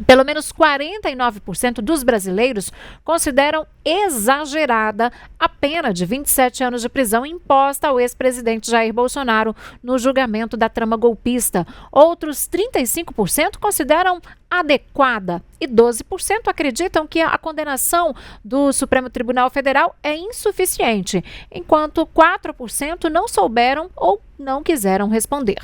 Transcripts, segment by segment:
Pelo menos 49% dos brasileiros consideram exagerada a pena de 27 anos de prisão imposta ao ex-presidente Jair Bolsonaro no julgamento da trama golpista. Outros 35% consideram adequada e 12% acreditam que a condenação do Supremo Tribunal Federal é insuficiente, enquanto 4% não souberam ou não quiseram responder.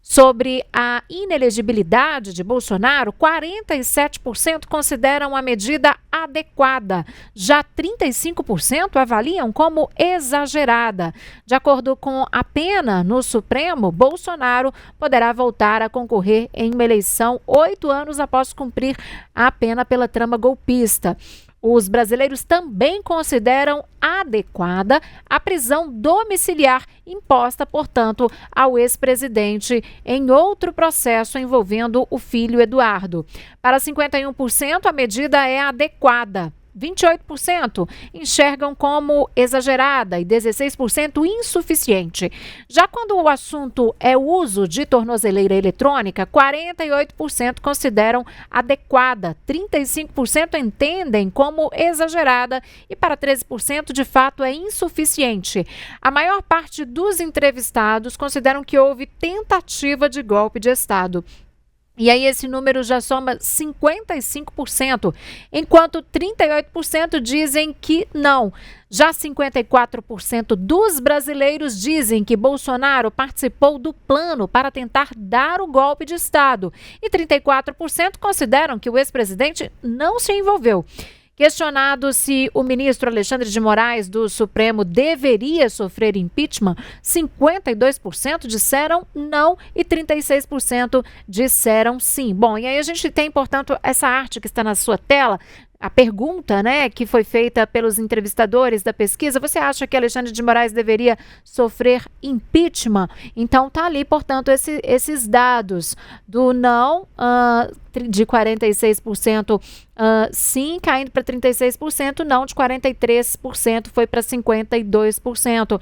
Sobre a inelegibilidade de Bolsonaro, 47% consideram a medida adequada, já 35% avaliam como exagerada. De acordo com a pena no Supremo, Bolsonaro poderá voltar a concorrer em uma eleição 8 anos após cumprir a pena pela trama golpista. Os brasileiros também consideram adequada a prisão domiciliar imposta, portanto, ao ex-presidente em outro processo envolvendo o filho Eduardo. Para 51%, a medida é adequada. 28% enxergam como exagerada e 16% insuficiente. Já quando o assunto é o uso de tornozeleira eletrônica, 48% consideram adequada, 35% entendem como exagerada e para 13% de fato é insuficiente. A maior parte dos entrevistados consideram que houve tentativa de golpe de Estado. E aí esse número já soma 55%, enquanto 38% dizem que não. Já 54% dos brasileiros dizem que Bolsonaro participou do plano para tentar dar o golpe de Estado. E 34% consideram que o ex-presidente não se envolveu. Questionado se o ministro Alexandre de Moraes do Supremo deveria sofrer impeachment, 52% disseram não e 36% disseram sim. Bom, e aí a gente tem, portanto, essa arte que está na sua tela. A pergunta, né, que foi feita pelos entrevistadores da pesquisa: você acha que Alexandre de Moraes deveria sofrer impeachment? Então tá ali, portanto, esses dados do não de 46% sim, caindo para 36%, não de 43%, foi para 52%.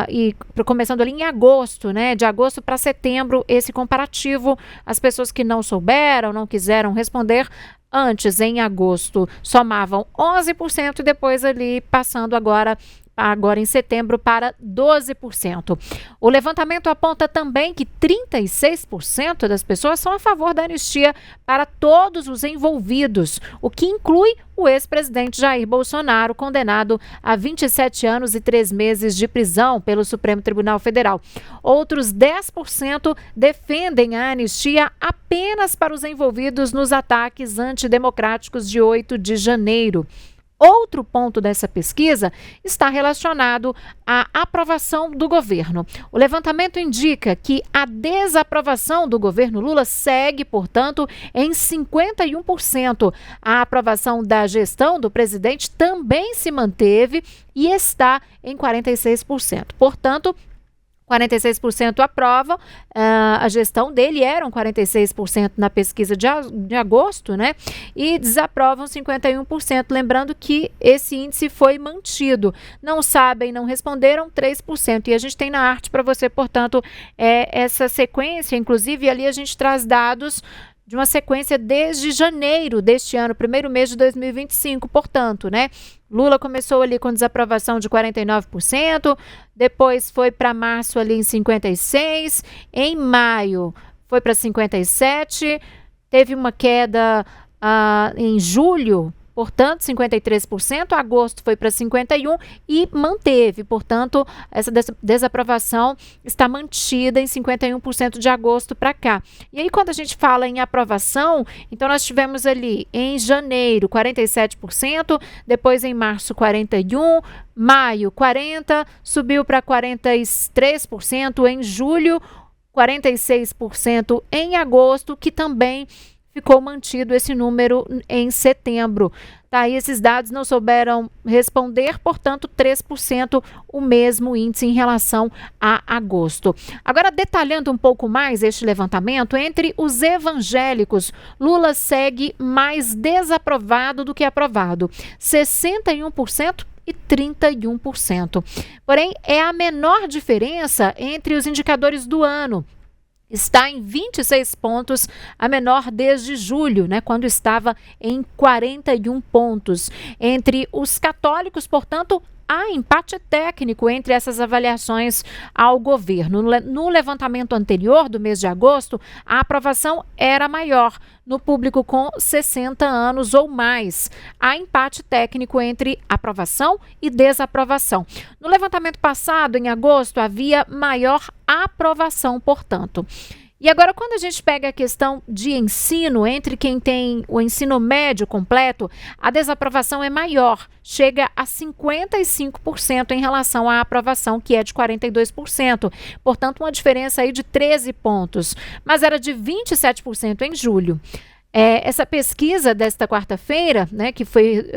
E começando ali em agosto, né? De agosto para setembro, esse comparativo, as pessoas que não souberam, não quiseram responder, antes, em agosto, somavam 11% e depois ali passando agora em setembro para 12%. O levantamento aponta também que 36% das pessoas são a favor da anistia para todos os envolvidos, o que inclui o ex-presidente Jair Bolsonaro, condenado a 27 anos e 3 meses de prisão pelo Supremo Tribunal Federal. Outros 10% defendem a anistia apenas para os envolvidos nos ataques antidemocráticos de 8 de janeiro. Outro ponto dessa pesquisa está relacionado à aprovação do governo. O levantamento indica que a desaprovação do governo Lula segue, portanto, em 51%. A aprovação da gestão do presidente também se manteve e está em 46%. Portanto, 46% aprovam a gestão dele, eram 46% na pesquisa de agosto, né? E desaprovam 51%. Lembrando que esse índice foi mantido. Não sabem, não responderam 3%. E a gente tem na arte para você, portanto, essa sequência. Inclusive, ali a gente traz dados de uma sequência desde janeiro deste ano, primeiro mês de 2025, portanto, né? Lula começou ali com desaprovação de 49%, depois foi para março ali em 56%, em maio foi para 57%, teve uma queda em julho, portanto, 53%, agosto foi para 51% e manteve, portanto, essa desaprovação está mantida em 51% de agosto para cá. E aí, quando a gente fala em aprovação, então nós tivemos ali em janeiro 47%, depois em março 41%, maio 40%, subiu para 43% em julho, 46% em agosto, que também ficou mantido esse número em setembro. Tá aí, esses dados não souberam responder, portanto, 3%, o mesmo índice em relação a agosto. Agora, detalhando um pouco mais este levantamento, entre os evangélicos, Lula segue mais desaprovado do que aprovado, 61% e 31%. Porém, é a menor diferença entre os indicadores do ano. está em 26 pontos, a menor desde julho, né, quando estava em 41 pontos. Entre os católicos, portanto, há empate técnico entre essas avaliações ao governo. No levantamento anterior, do mês de agosto, a aprovação era maior no público com 60 anos ou mais. Há empate técnico entre aprovação e desaprovação. No levantamento passado, em agosto, havia maior aprovação, portanto. E agora, quando a gente pega a questão de ensino, entre quem tem o ensino médio completo, a desaprovação é maior, chega a 55% em relação à aprovação, que é de 42%. Portanto, uma diferença aí de 13 pontos, mas era de 27% em julho. Essa pesquisa desta quarta-feira, né,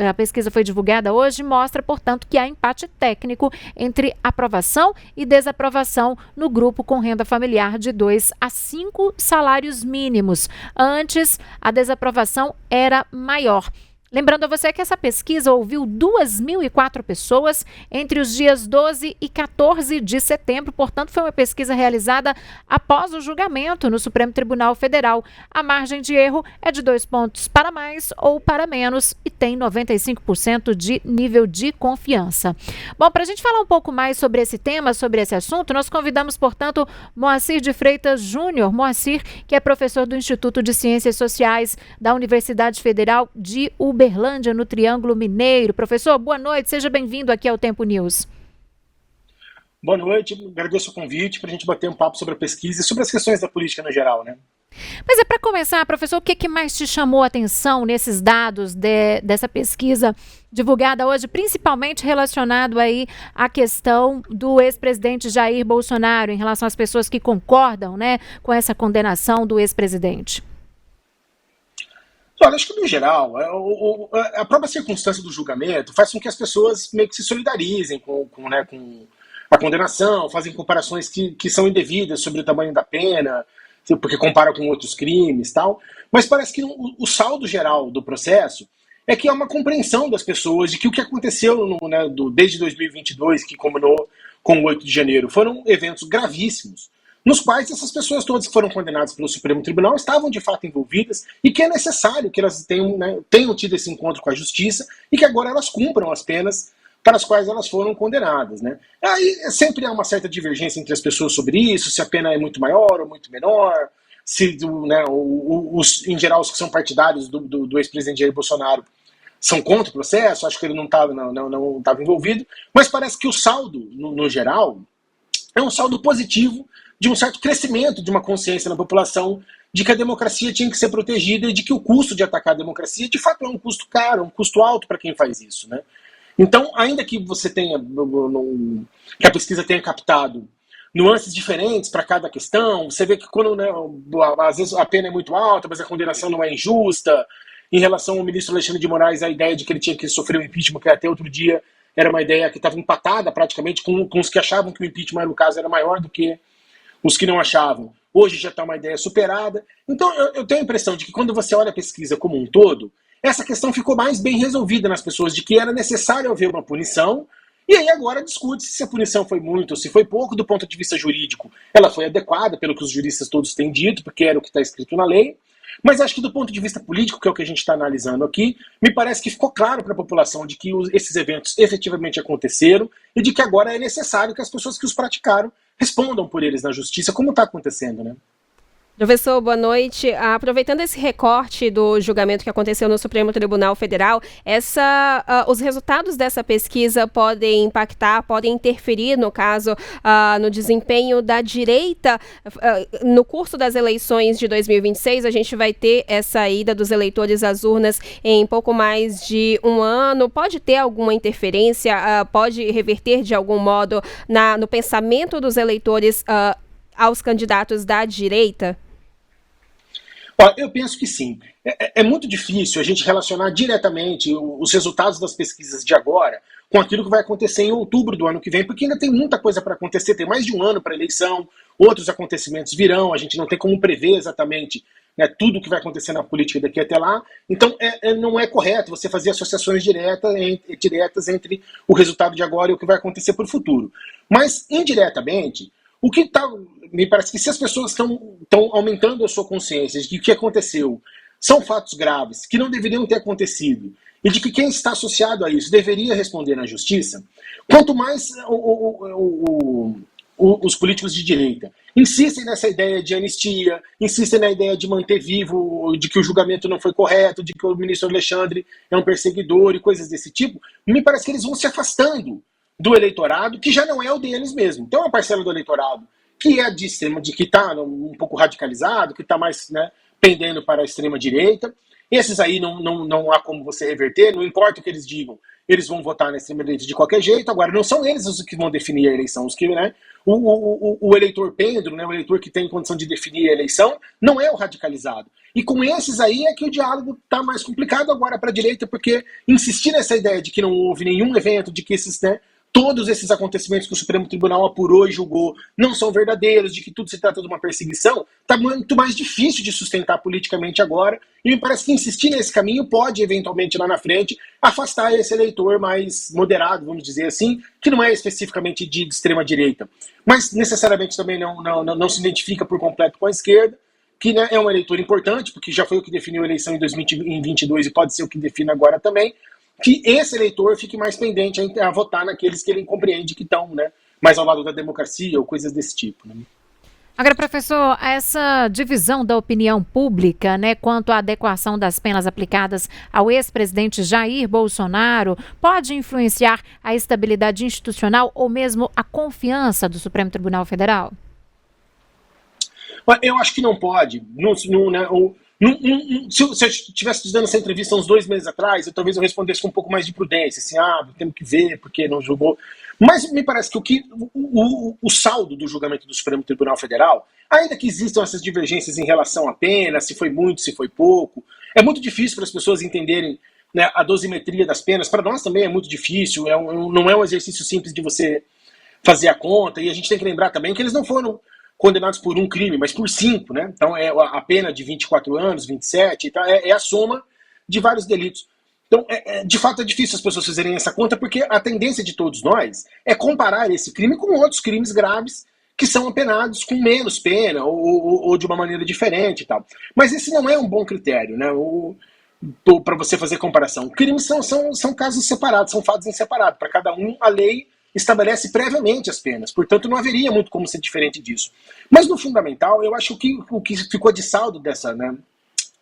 a pesquisa foi divulgada hoje, mostra, portanto, que há empate técnico entre aprovação e desaprovação no grupo com renda familiar de 2 a 5 salários mínimos. Antes, a desaprovação era maior. Lembrando a você que essa pesquisa ouviu 2.004 pessoas entre os dias 12 e 14 de setembro, portanto, foi uma pesquisa realizada após o julgamento no Supremo Tribunal Federal. A margem de erro é de 2 pontos para mais ou para menos e tem 95% de nível de confiança. Bom, para a gente falar um pouco mais sobre esse tema, sobre esse assunto, nós convidamos, portanto, Moacir de Freitas Júnior. Moacir, que é professor do Instituto de Ciências Sociais da Universidade Federal de Uberlândia, no Triângulo Mineiro. Professor, boa noite, seja bem-vindo aqui ao Tempo News. Boa noite, agradeço o convite para a gente bater um papo sobre a pesquisa e sobre as questões da política no geral, né? Mas para começar, professor, o que mais te chamou a atenção nesses dados dessa pesquisa divulgada hoje, principalmente relacionado aí à questão do ex-presidente Jair Bolsonaro, em relação às pessoas que concordam, né, com essa condenação do ex-presidente? Olha, acho que no geral, a própria circunstância do julgamento faz com que as pessoas meio que se solidarizem com a condenação, fazem comparações que são indevidas sobre o tamanho da pena, porque compara com outros crimes e tal. Mas parece que o saldo geral do processo é que há uma compreensão das pessoas de que o que aconteceu desde 2022, que culminou com o 8 de janeiro, foram eventos gravíssimos, nos quais essas pessoas todas que foram condenadas pelo Supremo Tribunal estavam de fato envolvidas e que é necessário que elas tenham tido esse encontro com a justiça e que agora elas cumpram as penas para as quais elas foram condenadas, né? Aí sempre há uma certa divergência entre as pessoas sobre isso, se a pena é muito maior ou muito menor, se em geral os que são partidários do ex-presidente Jair Bolsonaro são contra o processo, acho que ele não estava envolvido, mas parece que o saldo, no geral, é um saldo positivo de um certo crescimento de uma consciência na população de que a democracia tinha que ser protegida e de que o custo de atacar a democracia, de fato, é um custo caro, um custo alto para quem faz isso, né? Então, ainda que você que a pesquisa tenha captado nuances diferentes para cada questão, você vê que quando, às vezes a pena é muito alta, mas a condenação não é injusta. Em relação ao ministro Alexandre de Moraes, a ideia de que ele tinha que sofrer um impeachment, que até outro dia era uma ideia que estava empatada praticamente com os que achavam que o impeachment, no caso, era maior do que os que não achavam. Hoje já está uma ideia superada. Então, eu tenho a impressão de que quando você olha a pesquisa como um todo, essa questão ficou mais bem resolvida nas pessoas, de que era necessário haver uma punição, e aí agora discute-se se a punição foi muito ou se foi pouco. Do ponto de vista jurídico, ela foi adequada, pelo que os juristas todos têm dito, porque era o que está escrito na lei. Mas acho que do ponto de vista político, que é o que a gente está analisando aqui, me parece que ficou claro para a população de que esses eventos efetivamente aconteceram e de que agora é necessário que as pessoas que os praticaram respondam por eles na justiça, como está acontecendo, né? Professor, boa noite. Aproveitando esse recorte do julgamento que aconteceu no Supremo Tribunal Federal, os resultados dessa pesquisa podem impactar, podem interferir, no caso, no desempenho da direita. No curso das eleições de 2026, a gente vai ter essa ida dos eleitores às urnas em pouco mais de um ano. Pode ter alguma interferência, pode reverter de algum modo no pensamento dos eleitores aos candidatos da direita? Eu penso que sim. É muito difícil a gente relacionar diretamente os resultados das pesquisas de agora com aquilo que vai acontecer em outubro do ano que vem, porque ainda tem muita coisa para acontecer, tem mais de um ano para a eleição, outros acontecimentos virão, a gente não tem como prever exatamente, né, tudo o que vai acontecer na política daqui até lá. Então não é correto você fazer associações diretas entre o resultado de agora e o que vai acontecer para o futuro. Mas, indiretamente, Me parece que se as pessoas estão aumentando a sua consciência de que o que aconteceu são fatos graves, que não deveriam ter acontecido, e de que quem está associado a isso deveria responder na justiça, quanto mais os políticos de direita insistem nessa ideia de anistia, insistem na ideia de manter vivo, de que o julgamento não foi correto, de que o ministro Alexandre é um perseguidor e coisas desse tipo, me parece que eles vão se afastando do eleitorado, que já não é o deles mesmo. Então, uma parcela do eleitorado que é de extrema, de que está um pouco radicalizado, que está mais, né, pendendo para a extrema-direita. Esses aí não há como você reverter, não importa o que eles digam, eles vão votar na extrema-direita de qualquer jeito. Agora, não são eles os que vão definir a eleição, os que, né, o eleitor pêndulo, né, o eleitor que tem condição de definir a eleição, não é o radicalizado. E com esses aí é que o diálogo está mais complicado agora para a direita, porque insistir nessa ideia de que não houve nenhum evento, de que esses, né, todos esses acontecimentos que o Supremo Tribunal apurou e julgou não são verdadeiros, de que tudo se trata de uma perseguição, está muito mais difícil de sustentar politicamente agora, e me parece que insistir nesse caminho pode, eventualmente, lá na frente, afastar esse eleitor mais moderado, vamos dizer assim, que não é especificamente de extrema-direita, mas necessariamente também não se identifica por completo com a esquerda, que, né, é um eleitor importante, porque já foi o que definiu a eleição em 2022 e pode ser o que define agora também, que esse eleitor fique mais pendente a votar naqueles que ele compreende que estão, né, mais ao lado da democracia ou coisas desse tipo. Né? Agora, professor, essa divisão da opinião pública, né, quanto à adequação das penas aplicadas ao ex-presidente Jair Bolsonaro pode influenciar a estabilidade institucional ou mesmo a confiança do Supremo Tribunal Federal? Eu acho que não pode. Se eu estivesse dando essa entrevista uns 2 meses atrás, talvez eu respondesse com um pouco mais de prudência, assim, temos que ver porque não julgou. Mas me parece que o saldo do julgamento do Supremo Tribunal Federal, ainda que existam essas divergências em relação à pena, se foi muito, se foi pouco, é muito difícil para as pessoas entenderem, né, a dosimetria das penas. Para nós também é muito difícil, não é um exercício simples de você fazer a conta, e a gente tem que lembrar também que eles não foram condenados por um crime, mas por 5, né? Então é a pena de 24 anos, 27, então é a soma de vários delitos. Então, de fato, é difícil as pessoas fazerem essa conta, porque a tendência de todos nós é comparar esse crime com outros crimes graves que são apenados com menos pena ou de uma maneira diferente e tal. Mas esse não é um bom critério, né? Para você fazer comparação. Crimes são casos separados, são fatos em separado. Para cada um, a lei estabelece previamente as penas, portanto não haveria muito como ser diferente disso. Mas no fundamental, eu acho que o que ficou de saldo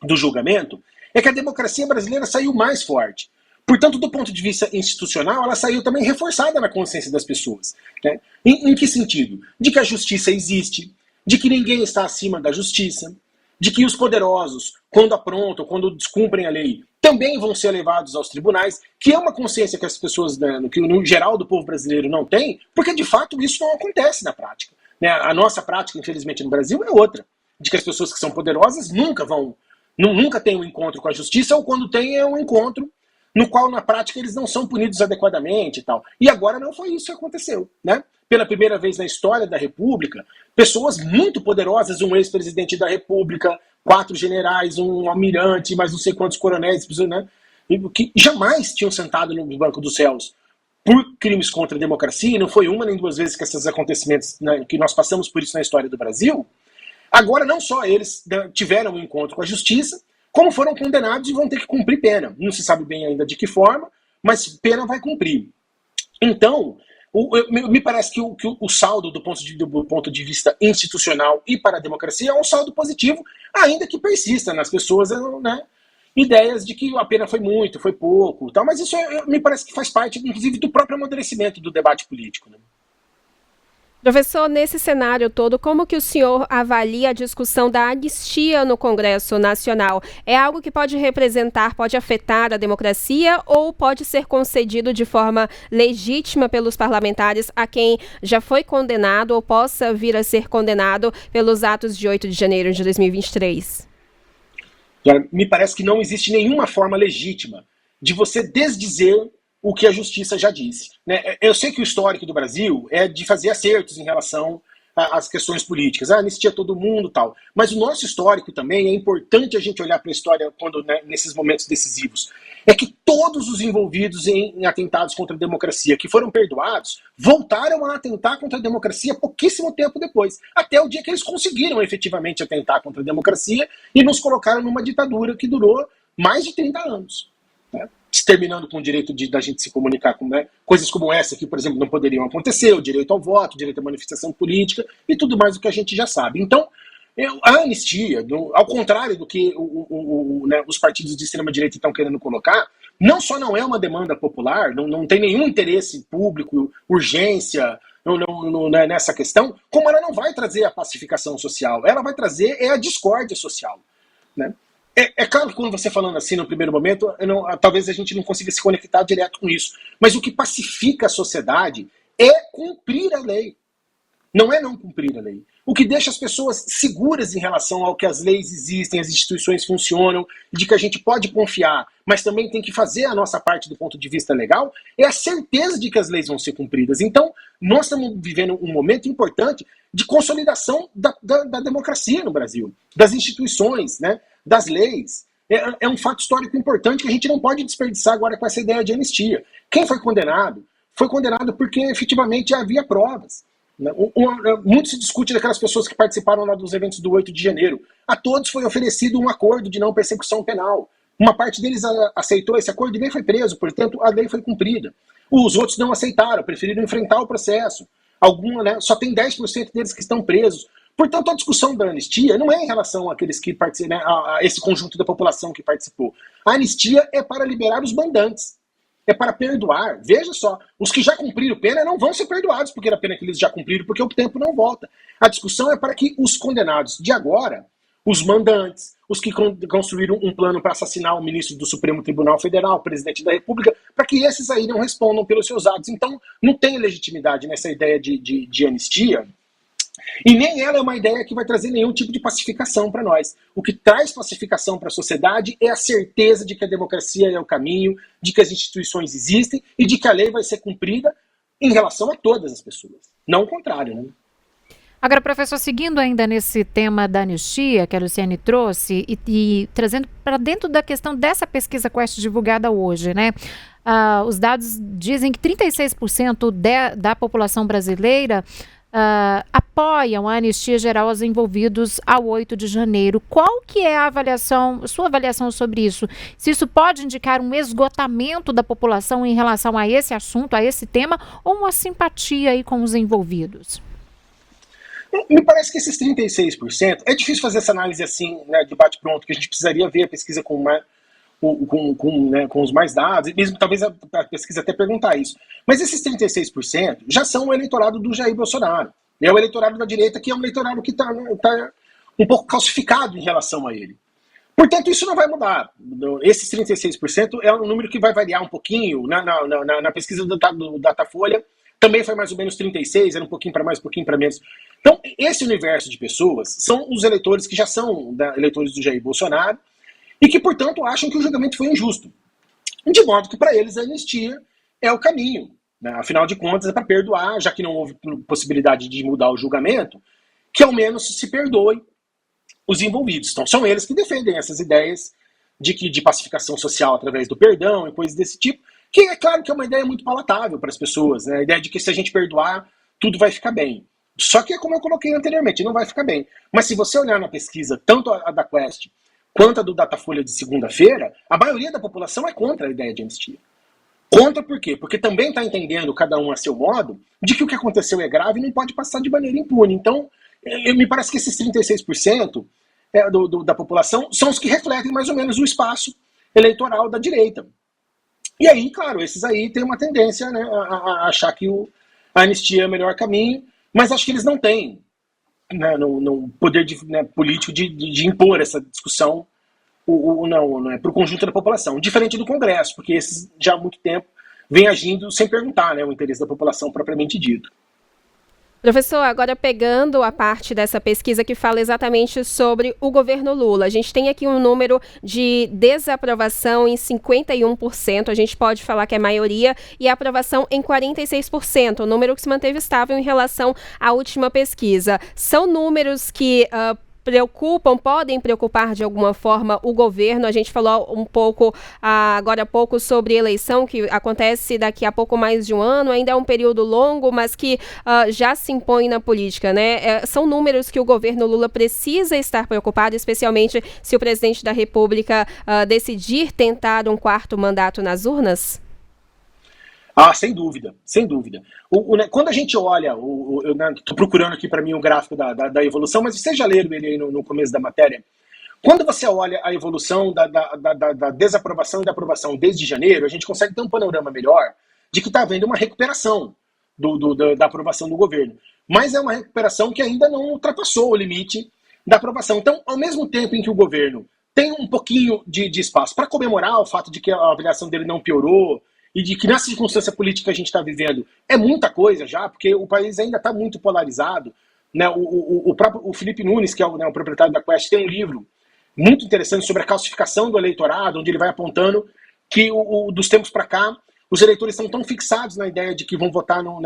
do julgamento é que a democracia brasileira saiu mais forte. Portanto, do ponto de vista institucional, ela saiu também reforçada na consciência das pessoas. Né? Em que sentido? De que a justiça existe, de que ninguém está acima da justiça, de que os poderosos, quando aprontam, quando descumprem a lei, também vão ser levados aos tribunais, que é uma consciência que as pessoas, né, que no geral do povo brasileiro não tem, porque de fato isso não acontece na prática. Né? A nossa prática, infelizmente, no Brasil é outra, de que as pessoas que são poderosas nunca têm um encontro com a justiça, ou quando têm é um encontro no qual, na prática, eles não são punidos adequadamente e tal. E agora não foi isso que aconteceu, né? Pela primeira vez na história da República, pessoas muito poderosas, um ex-presidente da República, 4 generais, um almirante, mais não sei quantos coronéis, né, que jamais tinham sentado no banco dos réus por crimes contra a democracia, e não foi uma nem 2 vezes que esses acontecimentos, né, que nós passamos por isso na história do Brasil. Agora, não só eles, né, tiveram um encontro com a justiça, como foram condenados e vão ter que cumprir pena. Não se sabe bem ainda de que forma, mas pena vai cumprir. Então, me parece que o saldo do ponto de vista institucional e para a democracia é um saldo positivo, ainda que persista nas pessoas, né, ideias de que a pena foi muito, foi pouco, tal, mas isso me parece que faz parte, inclusive, do próprio amadurecimento do debate político. Né? Professor, nesse cenário todo, como que o senhor avalia a discussão da anistia no Congresso Nacional? É algo que pode representar, pode afetar a democracia ou pode ser concedido de forma legítima pelos parlamentares a quem já foi condenado ou possa vir a ser condenado pelos atos de 8 de janeiro de 2023? Me parece que não existe nenhuma forma legítima de você desdizer o que a justiça já disse. Né? Eu sei que o histórico do Brasil é de fazer acertos em relação às questões políticas. Anistia todo mundo e tal. Mas o nosso histórico também é importante a gente olhar para a história quando, né, nesses momentos decisivos. é que todos os envolvidos em atentados contra a democracia que foram perdoados voltaram a atentar contra a democracia pouquíssimo tempo depois, até o dia que eles conseguiram efetivamente atentar contra a democracia e nos colocaram numa ditadura que durou mais de 30 anos. Né? Terminando com o direito da gente se comunicar com, né, coisas como essa que, por exemplo, não poderiam acontecer, o direito ao voto, o direito à manifestação política e tudo mais do que a gente já sabe. Então, a anistia, ao contrário do que né, os partidos de extrema-direita estão querendo colocar, não só não é uma demanda popular, não tem nenhum interesse público, urgência nessa questão, como ela não vai trazer a pacificação social, ela vai trazer a discórdia social. Né? É claro que quando você falando assim no primeiro momento, talvez a gente não consiga se conectar direto com isso, mas o que pacifica a sociedade é cumprir a lei, não é não cumprir a lei. O que deixa as pessoas seguras em relação ao que as leis existem, as instituições funcionam, de que a gente pode confiar, mas também tem que fazer a nossa parte do ponto de vista legal, é a certeza de que as leis vão ser cumpridas. Então, nós estamos vivendo um momento importante de consolidação da democracia no Brasil, das instituições, né, das leis. É um fato histórico importante que a gente não pode desperdiçar agora com essa ideia de anistia. Quem foi condenado? Foi condenado porque efetivamente havia provas. Muito se discute daquelas pessoas que participaram lá dos eventos do 8 de janeiro. A todos foi oferecido um acordo de não persecução penal. Uma parte deles aceitou esse acordo e nem foi preso, portanto a lei foi cumprida. Os outros não aceitaram, preferiram enfrentar o processo. Só tem 10% deles que estão presos. Portanto, a discussão da anistia não é em relação àqueles que participam, né, a esse conjunto da população que participou. A anistia é para liberar os mandantes. É para perdoar. Veja só, os que já cumpriram pena não vão ser perdoados porque era a pena que eles já cumpriram, porque o tempo não volta. A discussão é para que os condenados de agora, os mandantes, os que construíram um plano para assassinar o ministro do Supremo Tribunal Federal, o presidente da República, para que esses aí não respondam pelos seus atos. Então, não tem legitimidade nessa ideia de anistia. E nem ela é uma ideia que vai trazer nenhum tipo de pacificação para nós. O que traz pacificação para a sociedade é a certeza de que a democracia é o caminho, de que as instituições existem e de que a lei vai ser cumprida em relação a todas as pessoas. Não o contrário, né? Agora, professor, seguindo ainda nesse tema da anistia que a Luciane trouxe e trazendo para dentro da questão dessa pesquisa Quest divulgada hoje, né? Os dados dizem que 36% da população brasileira apoiam a anistia geral aos envolvidos ao 8 de janeiro. Qual que é a sua avaliação sobre isso? Se isso pode indicar um esgotamento da população em relação a esse assunto, a esse tema, ou uma simpatia aí com os envolvidos? Me parece que esses 36%, é difícil fazer essa análise assim, né, de bate-pronto, que a gente precisaria ver a pesquisa com os mais dados, e mesmo talvez a pesquisa até perguntar isso. Mas esses 36% já são o eleitorado do Jair Bolsonaro. É o eleitorado da direita, que é um eleitorado que está um pouco calcificado em relação a ele. Portanto, isso não vai mudar. Esses 36% é um número que vai variar um pouquinho. Na pesquisa do Datafolha também foi mais ou menos 36%, era um pouquinho para mais, um pouquinho para menos. Então, esse universo de pessoas são os eleitores que já são eleitores do Jair Bolsonaro, e que, portanto, acham que o julgamento foi injusto. De modo que, para eles, a anistia é o caminho. Né? Afinal de contas, é para perdoar, já que não houve possibilidade de mudar o julgamento, que ao menos se perdoem os envolvidos. Então, são eles que defendem essas ideias de pacificação social através do perdão e coisas desse tipo, que é claro que é uma ideia muito palatável para as pessoas, né? A ideia de que se a gente perdoar, tudo vai ficar bem. Só que, como eu coloquei anteriormente, não vai ficar bem. Mas se você olhar na pesquisa, tanto a da Quest quanto a do Datafolha de segunda-feira, a maioria da população é contra a ideia de anistia. Contra por quê? Porque também está entendendo, cada um a seu modo, de que o que aconteceu é grave e não pode passar de maneira impune. Então, me parece que esses 36% da população são os que refletem mais ou menos o espaço eleitoral da direita. E aí, claro, esses aí têm uma tendência, né, a achar que a anistia é o melhor caminho, mas acho que eles não têm, né, no poder político de impor essa discussão para o conjunto da população. Diferente do Congresso, porque esses já há muito tempo vêm agindo sem perguntar, né, o interesse da população propriamente dito. Professor, agora pegando a parte dessa pesquisa que fala exatamente sobre o governo Lula, a gente tem aqui um número de desaprovação em 51%, a gente pode falar que é maioria, e aprovação em 46%, o número que se manteve estável em relação à última pesquisa. São números que podem preocupar de alguma forma o governo? A gente falou um pouco agora há pouco sobre eleição, que acontece daqui a pouco mais de um ano, ainda é um período longo, mas que já se impõe na política, né? São números que o governo Lula precisa estar preocupado, especialmente se o presidente da República decidir tentar um quarto mandato nas urnas? Sem dúvida, sem dúvida. Quando a gente olha, eu estou procurando aqui para mim o gráfico da evolução, mas vocês já leram ele aí no começo da matéria. Quando você olha a evolução da desaprovação e da aprovação desde janeiro, a gente consegue ter um panorama melhor de que está havendo uma recuperação da aprovação do governo. Mas é uma recuperação que ainda não ultrapassou o limite da aprovação. Então, ao mesmo tempo em que o governo tem um pouquinho de espaço para comemorar o fato de que a avaliação dele não piorou, e de que nessa circunstância política que a gente está vivendo é muita coisa já, porque o país ainda está muito polarizado, né? O Felipe Nunes, que é o proprietário da Quest, tem um livro muito interessante sobre a calcificação do eleitorado, onde ele vai apontando que dos tempos para cá, os eleitores estão tão fixados na ideia de que vão votar no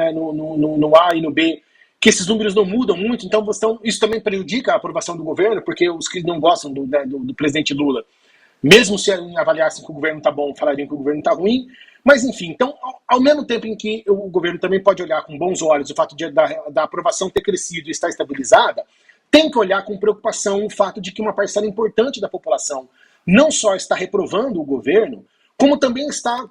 A e no B, que esses números não mudam muito, então isso também prejudica a aprovação do governo, porque os que não gostam do presidente Lula, mesmo se avaliassem que o governo está bom, falariam que o governo está ruim. Mas, enfim, então, ao mesmo tempo em que o governo também pode olhar com bons olhos o fato da aprovação ter crescido e estar estabilizada, tem que olhar com preocupação o fato de que uma parcela importante da população não só está reprovando o governo, como também está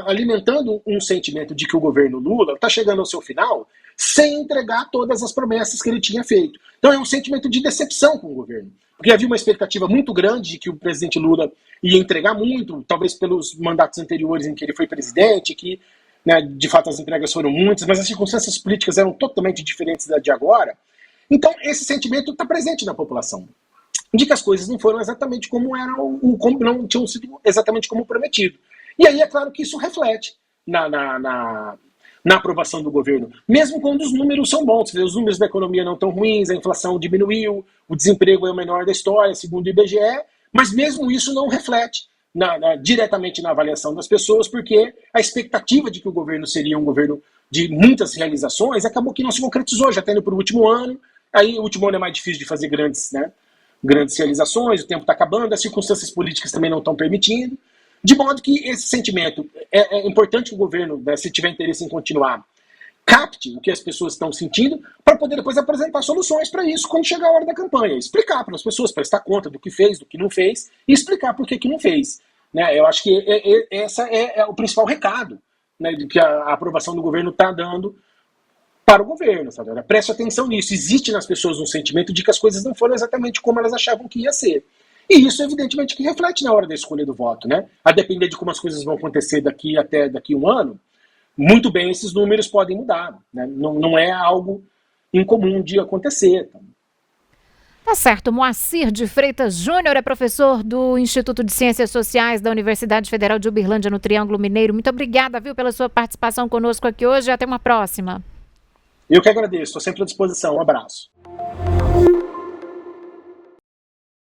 alimentando um sentimento de que o governo Lula está chegando ao seu final sem entregar todas as promessas que ele tinha feito. Então é um sentimento de decepção com o governo. Porque havia uma expectativa muito grande de que o presidente Lula ia entregar muito, talvez pelos mandatos anteriores em que ele foi presidente, que, né, de fato as entregas foram muitas, mas as circunstâncias políticas eram totalmente diferentes da de agora. Então esse sentimento está presente na população, de que as coisas não foram exatamente como eram, não tinham sido exatamente como prometido. E aí é claro que isso reflete na aprovação do governo, mesmo quando os números são bons. Os números da economia não estão ruins, a inflação diminuiu, o desemprego é o menor da história, segundo o IBGE, mas mesmo isso não reflete diretamente na avaliação das pessoas, porque a expectativa de que o governo seria um governo de muitas realizações acabou que não se concretizou, já está indo para o último ano. Aí o último ano é mais difícil de fazer grandes realizações, o tempo está acabando, as circunstâncias políticas também não estão permitindo. De modo que esse sentimento, é importante que o governo, né, se tiver interesse em continuar, capte o que as pessoas estão sentindo para poder depois apresentar soluções para isso quando chegar a hora da campanha. Explicar para as pessoas, prestar conta do que fez, do que não fez e explicar por que não fez. Né? Eu acho que esse é o principal recado, né, que a aprovação do governo está dando para o governo. Sabe? Preste atenção nisso. Existe nas pessoas um sentimento de que as coisas não foram exatamente como elas achavam que ia ser. E isso, evidentemente, que reflete na hora da escolha do voto, né? A depender de como as coisas vão acontecer daqui um ano, muito bem, esses números podem mudar, né? Não é algo incomum de acontecer. Tá certo. Moacir de Freitas Júnior é professor do Instituto de Ciências Sociais da Universidade Federal de Uberlândia, no Triângulo Mineiro. Muito obrigada, pela sua participação conosco aqui hoje. Até uma próxima. Eu que agradeço. Estou sempre à disposição. Um abraço.